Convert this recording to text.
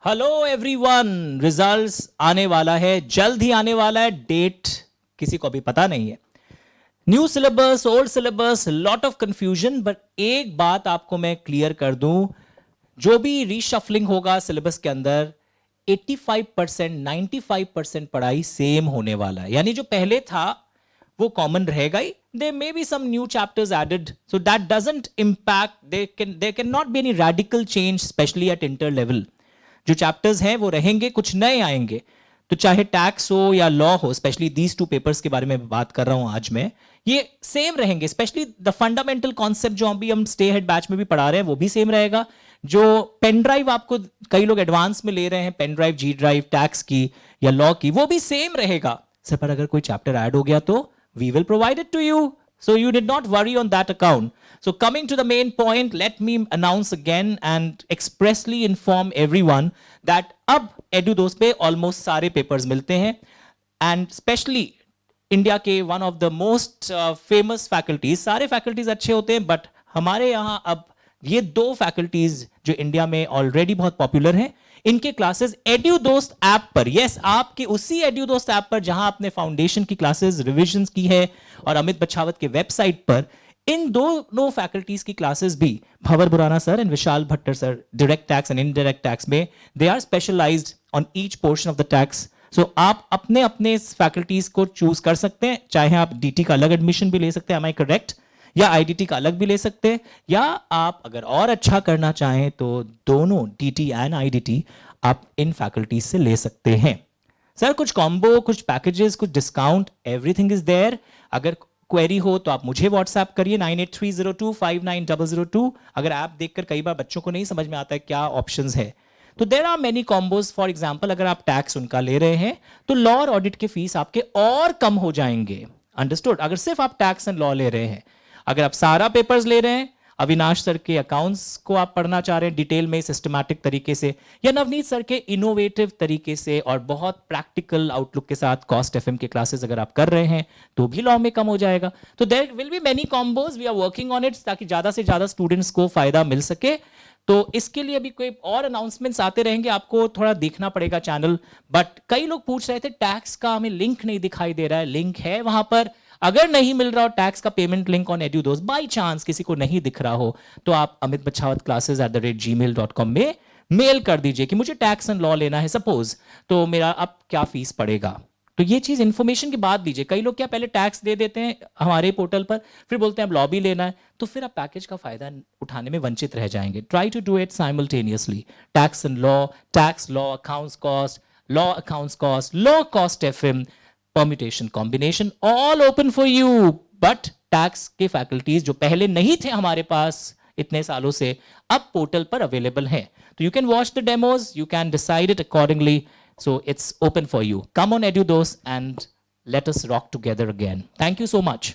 Hello everyone, results आने वाला है, जल्द ही आने वाला है। डेट किसी को भी पता नहीं है। New syllabus, old syllabus, lot of confusion. But एक बात आपको मैं क्लियर कर दूं, जो भी रीशफलिंग होगा सिलेबस के अंदर 85%, 95% पढ़ाई सेम होने वाला है। यानी जो पहले था वो कॉमन रहेगा ही। There may be some new chapters added, so that doesn't impact. There cannot be any radical change, especially at inter level. जो चैप्टर्स हैं वो रहेंगे, कुछ नए आएंगे। तो चाहे टैक्स हो या लॉ हो, स्पेशली दीज टू पेपर्स के बारे में बात कर रहा हूं आज मैं, ये सेम रहेंगे। स्पेशली द फंडामेंटल कॉन्सेप्ट जो अभी हम स्टे हेड बैच में भी पढ़ा रहे हैं वो भी सेम रहेगा। जो पेन ड्राइव आपको कई लोग एडवांस में ले रहे हैं, pen drive, G drive, tax की या लॉ की, वो भी सेम रहेगा। सर पर अगर कोई चैप्टर ऐड हो गया तो we will provide it to you, so you did not worry on that account. So coming to the main point, let me announce again and expressly inform everyone that अब EduDost पे almost सारे papers मिलते हैं, and especially India के one of the most famous faculties. सारे faculties अच्छे होते हैं, बट हमारे यहाँ अब ये दो फैकल्टीज जो इंडिया में ऑलरेडी बहुत पॉपुलर हैं, इनके क्लासेस EduDost ऐप पर, यस आपके उसी EduDost ऐप पर जहां आपने फाउंडेशन की क्लासेस रिविजन्स की है, और अमित बछावत के वेबसाइट पर इन दोनों फैकल्टीज की क्लासेस भी, Bhanwar Burana sir and Vishal Bhattar sir, direct tax and indirect tax में, they are specialized on each portion of the tax. So आप अपने अपने फैकल्टीज को चूज कर सकते हैं। चाहे आप डीटी का अलग एडमिशन भी ले सकते हैं, एम आई करेक्ट, या आईडीटी का अलग भी ले सकते हैं, या आप अगर और अच्छा करना चाहें तो दोनों डीटी एंड आईडीटी आप इन फैकल्टीज से ले सकते हैं। सर कुछ कॉम्बो, कुछ पैकेजेस, कुछ डिस्काउंट, एवरीथिंग इज देयर। अगर क्वेरी हो तो आप मुझे व्हाट्सएप करिए 9830259002। अगर ऐप देखकर कई बार बच्चों को नहीं समझ में आता है क्या ऑप्शंस है, तो there are many combos. For example अगर आप टैक्स उनका ले रहे हैं तो लॉ और ऑडिट के फीस आपके और कम हो जाएंगे। अंडरस्टूड? अगर सिर्फ आप टैक्स एंड लॉ ले रहे हैं, अगर आप सारा पेपर्स ले रहे हैं, अविनाश सर के अकाउंट्स को आप पढ़ना चाह रहे हैं डिटेल में, सिस्टमैटिक तरीके से, या नवनीत सर के इनोवेटिव तरीके से और बहुत प्रैक्टिकल आउटलुक के साथ कॉस्ट एफएम के क्लासेस अगर आप कर रहे हैं, तो भी लॉ में कम हो जाएगा। तो there will be many combos, we are working on it, ताकि ज्यादा से ज्यादा स्टूडेंट्स को फायदा मिल सके। तो इसके लिए अभी कोई और अनाउंसमेंट्स आते रहेंगे, आपको थोड़ा देखना पड़ेगा चैनल। बट कई लोग पूछ रहे थे टैक्स का हमें लिंक नहीं दिखाई दे रहा है। लिंक है वहां पर। अगर नहीं मिल रहा हो टैक्स का payment link on EduDost, by chance किसी को नहीं दिख रहा हो, तो आप अमित बछावत classes@gmail.com में मेल कर दीजिए कि मुझे टैक्स एंड लॉ लेना है सपोज, तो मेरा अब क्या फीस पड़ेगा। तो ये चीज इंफॉर्मेशन के बाद दीजिए। कई लोग क्या पहले टैक्स दे देते हैं हमारे पोर्टल पर, फिर बोलते हैं अब लॉ भी लेना है, तो फिर आप पैकेज का फायदा उठाने में वंचित रह जाएंगे। Try to do it simultaneously, tax and law, tax law accounts cost, law accounts cost, law cost FM, permutation combination, all open for you. But tax के फैकल्टीज जो पहले नहीं थे हमारे पास इतने सालों से, अब पोर्टल पर अवेलेबल हैं। तो you can watch the demos, you can decide it accordingly. So it's open for you. Come on EduDost and let us rock together again. Thank you so much.